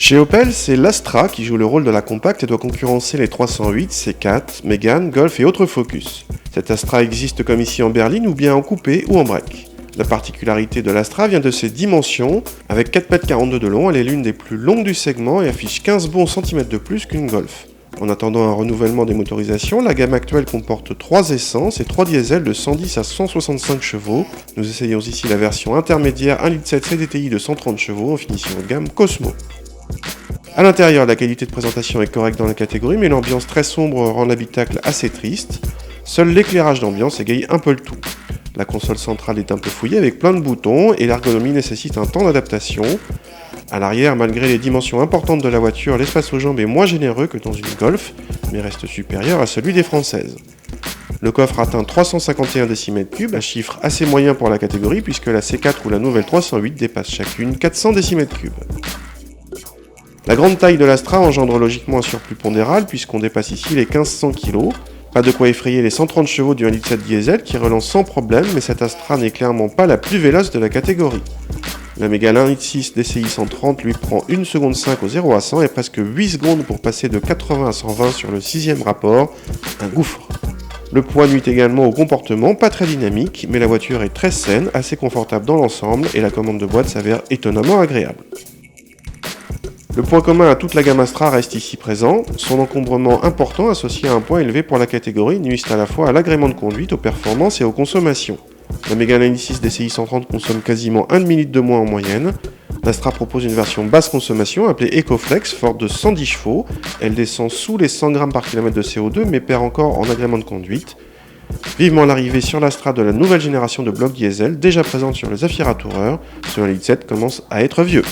Chez Opel, c'est l'Astra qui joue le rôle de la compacte et doit concurrencer les 308, C4, Mégane, Golf et autres Focus. Cette Astra existe comme ici en berline ou bien en coupé ou en break. La particularité de l'Astra vient de ses dimensions. Avec 4,42 m de long, elle est l'une des plus longues du segment et affiche 15 bons centimètres de plus qu'une Golf. En attendant un renouvellement des motorisations, la gamme actuelle comporte 3 essences et 3 diesels de 110 à 165 chevaux. Nous essayons ici la version intermédiaire 1,7 litre CDTI de 130 chevaux en finition de gamme Cosmo. A l'intérieur, la qualité de présentation est correcte dans la catégorie, mais l'ambiance très sombre rend l'habitacle assez triste. Seul l'éclairage d'ambiance égaye un peu le tout. La console centrale est un peu fouillée avec plein de boutons et l'ergonomie nécessite un temps d'adaptation. À l'arrière, malgré les dimensions importantes de la voiture, l'espace aux jambes est moins généreux que dans une Golf, mais reste supérieur à celui des françaises. Le coffre atteint 351 décimètres cubes, un chiffre assez moyen pour la catégorie puisque la C4 ou la nouvelle 308 dépassent chacune 400 décimètres cubes. La grande taille de l'Astra engendre logiquement un surplus pondéral puisqu'on dépasse ici les 1500 kg. Pas de quoi effrayer les 130 chevaux du 1,7 litre diesel qui relance sans problème, mais cette Astra n'est clairement pas la plus véloce de la catégorie. La Mégane 1,6 litre DCI 130 lui prend 1 seconde 5 au 0 à 100 et presque 8 secondes pour passer de 80 à 120 sur le 6ème rapport, un gouffre. Le poids nuit également au comportement, pas très dynamique, mais la voiture est très saine, assez confortable dans l'ensemble et la commande de boîte s'avère étonnamment agréable. Le point commun à toute la gamme Astra reste ici présent, son encombrement important associé à un poids élevé pour la catégorie nuit à la fois à l'agrément de conduite, aux performances et aux consommations. La Mégane 1,6 DCI 130 consomme quasiment 1,5 litre de moins en moyenne. L'Astra propose une version basse consommation appelée EcoFlex, forte de 110 chevaux. Elle descend sous les 100 grammes par km de CO2 mais perd encore en agrément de conduite. Vivement l'arrivée sur l'Astra de la nouvelle génération de blocs diesel déjà présente sur le Zafira Tourer. Ce 1,7 litre commence à être vieux.